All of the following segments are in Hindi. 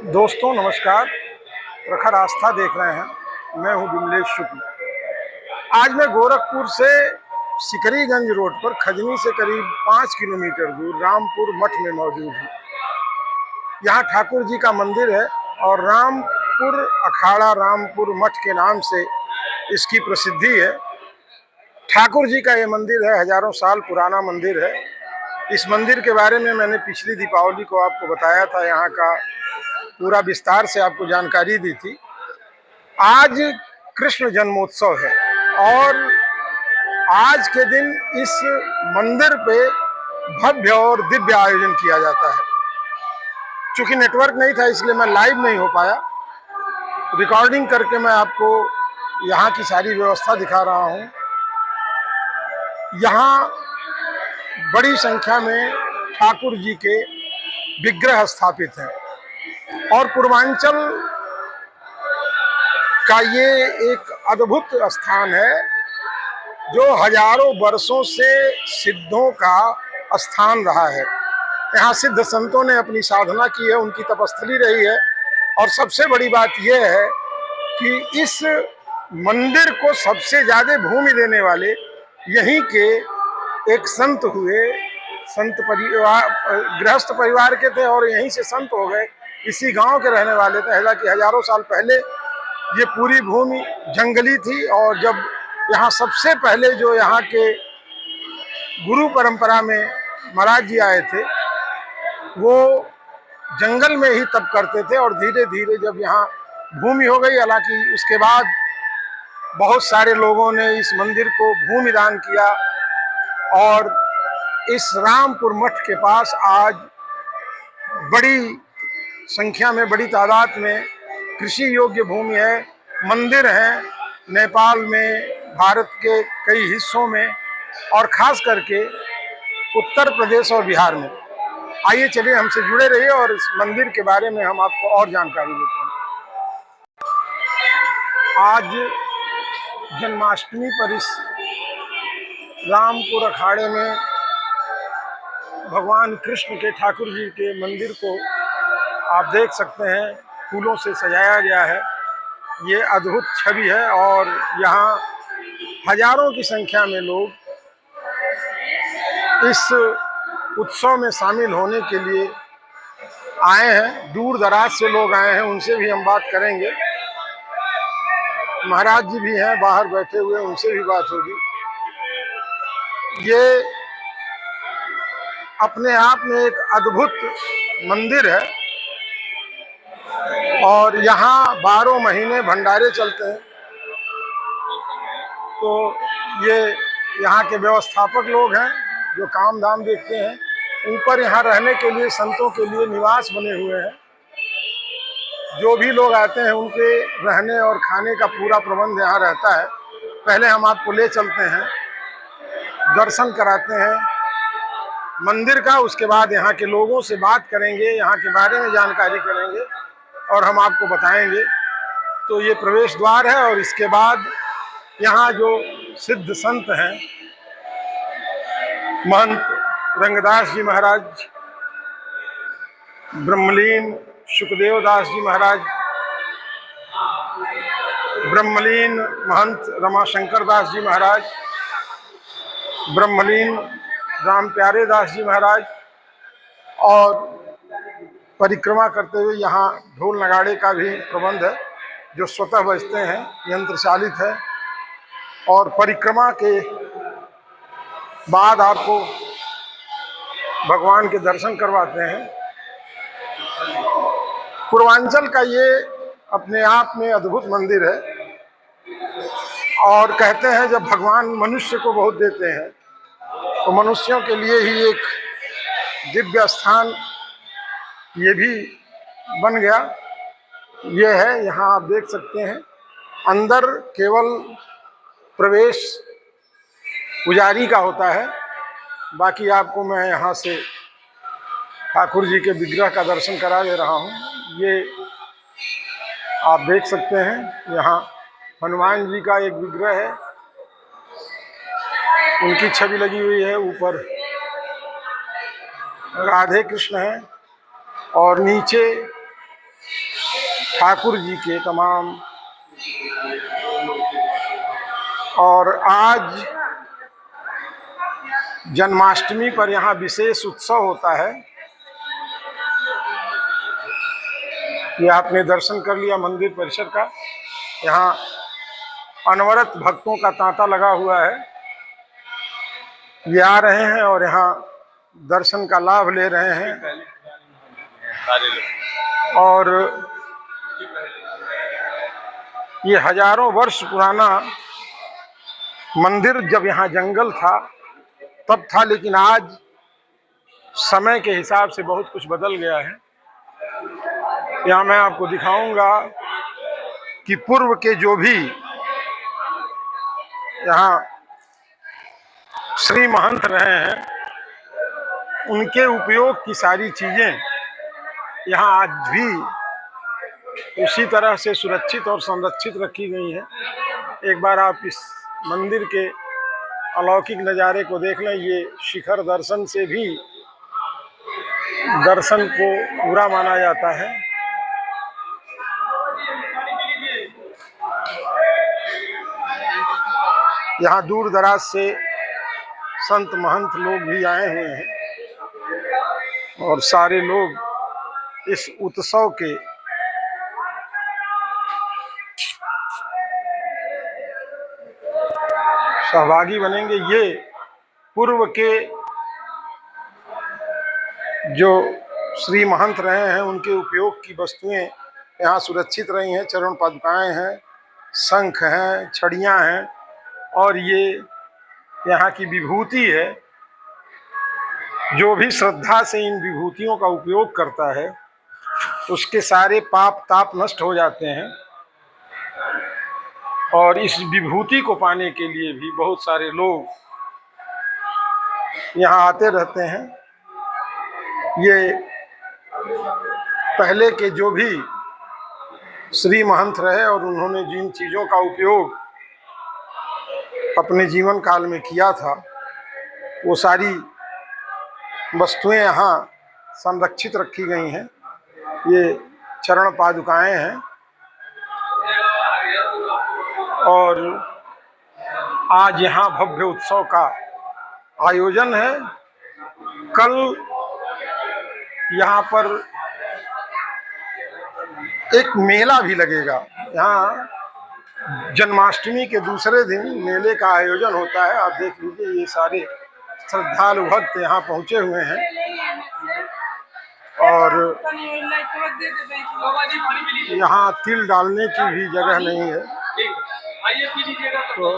दोस्तों नमस्कार। प्रखर आस्था देख रहे हैं। मैं हूं विमलेश शुक्ल। आज मैं गोरखपुर से सिकरीगंज रोड पर खजनी से करीब 5 किलोमीटर दूर रामपुर मठ में मौजूद हूं। यहाँ ठाकुर जी का मंदिर है और रामपुर अखाड़ा रामपुर मठ के नाम से इसकी प्रसिद्धि है। ठाकुर जी का ये मंदिर है, हजारों साल पुराना मंदिर है। इस मंदिर के बारे में मैंने पिछली दीपावली को आपको बताया था, यहाँ का पूरा विस्तार से आपको जानकारी दी थी। आज कृष्ण जन्मोत्सव है और आज के दिन इस मंदिर पे भव्य और दिव्य आयोजन किया जाता है। चूंकि नेटवर्क नहीं था इसलिए मैं लाइव नहीं हो पाया। रिकॉर्डिंग करके मैं आपको यहाँ की सारी व्यवस्था दिखा रहा हूँ। यहाँ बड़ी संख्या में ठाकुर जी के विग्रह स्थापित हैं और पूर्वांचल का ये एक अद्भुत स्थान है जो हजारों वर्षों से सिद्धों का स्थान रहा है। यहाँ सिद्ध संतों ने अपनी साधना की है, उनकी तपस्थली रही है। और सबसे बड़ी बात यह है कि इस मंदिर को सबसे ज्यादा भूमि देने वाले यहीं के एक संत हुए। संत परिवार, गृहस्थ परिवार के थे और यहीं से संत हो गए। इसी गांव के रहने वाले थे। हालांकि हजारों साल पहले ये पूरी भूमि जंगली थी और जब यहाँ सबसे पहले जो यहाँ के गुरु परंपरा में महाराज जी आए थे वो जंगल में ही तप करते थे और धीरे धीरे जब यहाँ भूमि हो गई, हालांकि उसके बाद बहुत सारे लोगों ने इस मंदिर को भूमि दान किया और इस रामपुर मठ के पास आज बड़ी संख्या में, बड़ी तादाद में कृषि योग्य भूमि है, मंदिर हैं नेपाल में, भारत के कई हिस्सों में और खास करके उत्तर प्रदेश और बिहार में। आइए चलिए हमसे जुड़े रहिए और इस मंदिर के बारे में हम आपको और जानकारी देते हैं। आज जन्माष्टमी पर इस रामपुर अखाड़े में भगवान कृष्ण के, ठाकुर जी के मंदिर को आप देख सकते हैं, फूलों से सजाया गया है। ये अद्भुत छवि है और यहाँ हजारों की संख्या में लोग इस उत्सव में शामिल होने के लिए आए हैं। दूर दराज से लोग आए हैं, उनसे भी हम बात करेंगे। महाराज जी भी हैं बाहर बैठे हुए, उनसे भी बात होगी। ये अपने आप में एक अद्भुत मंदिर है और यहाँ 12 महीने भंडारे चलते हैं। तो ये यहाँ के व्यवस्थापक लोग हैं जो काम धाम देखते हैं। ऊपर यहाँ रहने के लिए संतों के लिए निवास बने हुए हैं। जो भी लोग आते हैं उनके रहने और खाने का पूरा प्रबंध यहाँ रहता है। पहले हम आपको ले चलते हैं, दर्शन कराते हैं मंदिर का, उसके बाद यहाँ के लोगों से बात करेंगे, यहाँ के बारे में जानकारी करेंगे और हम आपको बताएंगे। तो ये प्रवेश द्वार है और इसके बाद यहाँ जो सिद्ध संत हैं, महंत रंगदास जी महाराज, ब्रह्मलीन सुखदेव दास जी महाराज, ब्रह्मलीन महंत रमाशंकर दास जी महाराज, ब्रह्मलीन राम प्यारे दास जी महाराज और परिक्रमा करते हुए यहाँ ढोल नगाड़े का भी प्रबंध है जो स्वतः बजते हैं, यंत्र चालित है। और परिक्रमा के बाद आपको भगवान के दर्शन करवाते हैं। पूर्वांचल का ये अपने आप में अद्भुत मंदिर है और कहते हैं जब भगवान मनुष्य को बहुत देते हैं तो मनुष्यों के लिए ही एक दिव्य स्थान ये भी बन गया। ये है, यहाँ आप देख सकते हैं। अंदर केवल प्रवेश पुजारी का होता है, बाकी आपको मैं यहाँ से ठाकुर जी के विग्रह का दर्शन करा दे रहा हूँ। ये आप देख सकते हैं, यहाँ हनुमान जी का एक विग्रह है, उनकी छवि लगी हुई है। ऊपर राधे कृष्ण है और नीचे ठाकुर जी के तमाम। और आज जन्माष्टमी पर यहाँ विशेष उत्सव होता है। ये आपने दर्शन कर लिया मंदिर परिसर का। यहाँ अनवरत भक्तों का तांता लगा हुआ है। ये आ रहे हैं और यहाँ दर्शन का लाभ ले रहे हैं। और ये हजारों वर्ष पुराना मंदिर जब यहाँ जंगल था तब था, लेकिन आज समय के हिसाब से बहुत कुछ बदल गया है। यहाँ मैं आपको दिखाऊंगा कि पूर्व के जो भी यहाँ श्री महंत रहे हैं उनके उपयोग की सारी चीजें यहाँ आज भी उसी तरह से सुरक्षित और संरक्षित रखी गई हैं। एक बार आप इस मंदिर के अलौकिक नज़ारे को देख लें। ये शिखर दर्शन से भी दर्शन को पूरा माना जाता है। यहाँ दूर दराज से संत महंत लोग भी आए हुए हैं और सारे लोग इस उत्सव के सहभागी बनेंगे। ये पूर्व के जो श्री महंत रहे हैं उनके उपयोग की वस्तुएं यहाँ सुरक्षित रही हैं। चरण पादुकाएं हैं, शंख हैं, छड़ियाँ हैं और ये यहाँ की विभूति है। जो भी श्रद्धा से इन विभूतियों का उपयोग करता है उसके सारे पाप ताप नष्ट हो जाते हैं। और इस विभूति को पाने के लिए भी बहुत सारे लोग यहाँ आते रहते हैं। ये पहले के जो भी श्री महंत रहे और उन्होंने जिन चीज़ों का उपयोग अपने जीवन काल में किया था वो सारी वस्तुएं यहाँ संरक्षित रखी गई हैं। ये चरण पादुकाएं हैं और आज यहाँ भव्य उत्सव का आयोजन है। कल यहाँ पर एक मेला भी लगेगा। यहाँ जन्माष्टमी के दूसरे दिन मेले का आयोजन होता है। आप देख लीजिए ये सारे श्रद्धालु भक्त यहाँ पहुँचे हुए हैं और यहाँ तिल डालने की भी जगह नहीं है। तो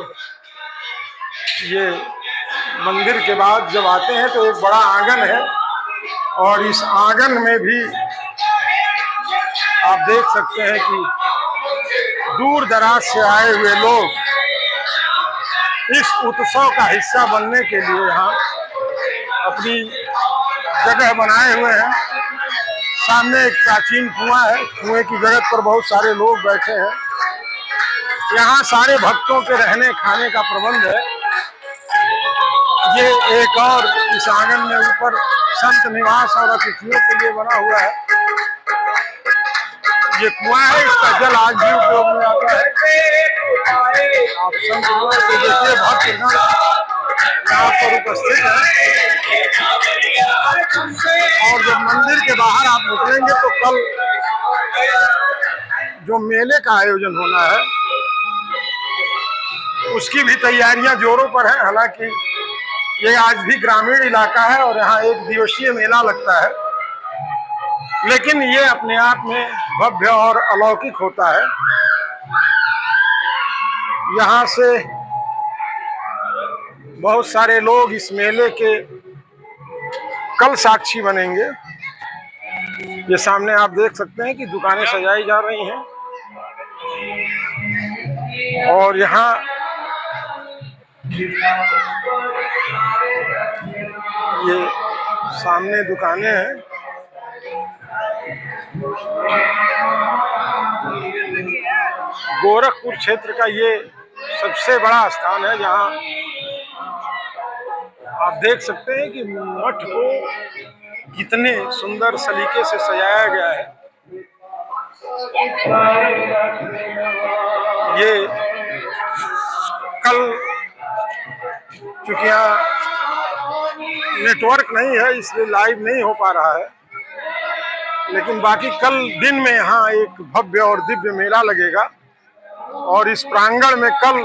ये मंदिर के बाद जब आते हैं तो एक बड़ा आंगन है और इस आंगन में भी आप देख सकते हैं कि दूर दराज से आए हुए लोग इस उत्सव का हिस्सा बनने के लिए यहाँ अपनी जगह बनाए हुए हैं। सामने एक प्राचीन कुआं है। कुएं की जगह पर बहुत सारे लोग बैठे हैं। यहाँ सारे भक्तों के रहने खाने का प्रबंध है। ये एक और इस आंगन में ऊपर संत निवास और अतिथियों के लिए बना हुआ है। ये कुआं है, इसका जल आज भी उपयोग में आता है। आप संत निवास को देखिए, भक्त यहाँ पर उपस्थित है। और जब मंदिर के बाहर आप निकलेंगे तो कल जो मेले का आयोजन होना है उसकी भी तैयारियां जोरों पर है। हालांकि ये आज भी ग्रामीण इलाका है और यहाँ एक दिवसीय मेला लगता है, लेकिन ये अपने आप में भव्य और अलौकिक होता है। यहाँ से बहुत सारे लोग इस मेले के कल साक्षी बनेंगे। ये सामने आप देख सकते हैं कि दुकानें सजाई जा रही हैं और यहाँ ये सामने दुकानें हैं। गोरखपुर क्षेत्र का ये सबसे बड़ा स्थान है जहाँ आप देख सकते हैं कि मठ को कितने सुंदर सलीके से सजाया गया है। ये कल चूंकि यहाँ नेटवर्क नहीं है इसलिए लाइव नहीं हो पा रहा है, लेकिन बाकी कल दिन में यहाँ एक भव्य और दिव्य मेला लगेगा और इस प्रांगण में कल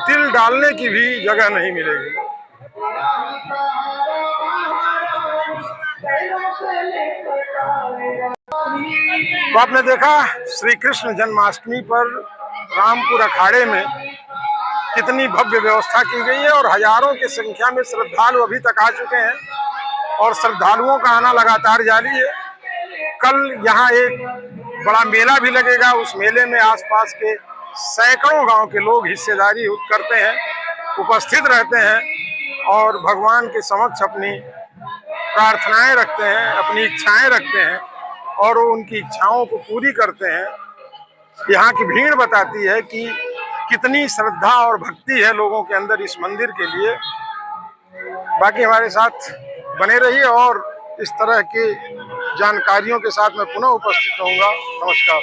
तिल डालने की भी जगह नहीं मिलेगी। तो आपने देखा श्री कृष्ण जन्माष्टमी पर रामपुर अखाड़े में कितनी भव्य व्यवस्था की गई है और हजारों की संख्या में श्रद्धालु अभी तक आ चुके हैं और श्रद्धालुओं का आना लगातार जारी है। कल यहाँ एक बड़ा मेला भी लगेगा, उस मेले में आसपास के सैकड़ों गांव के लोग हिस्सेदारी करते हैं, उपस्थित रहते हैं और भगवान के समक्ष अपनी प्रार्थनाएं रखते हैं, अपनी इच्छाएं रखते हैं और वो उनकी इच्छाओं को पूरी करते हैं। यहाँ की भीड़ बताती है कि कितनी श्रद्धा और भक्ति है लोगों के अंदर इस मंदिर के लिए। बाकी हमारे साथ बने रहिए और इस तरह की जानकारियों के साथ मैं पुनः उपस्थित होऊंगा। नमस्कार।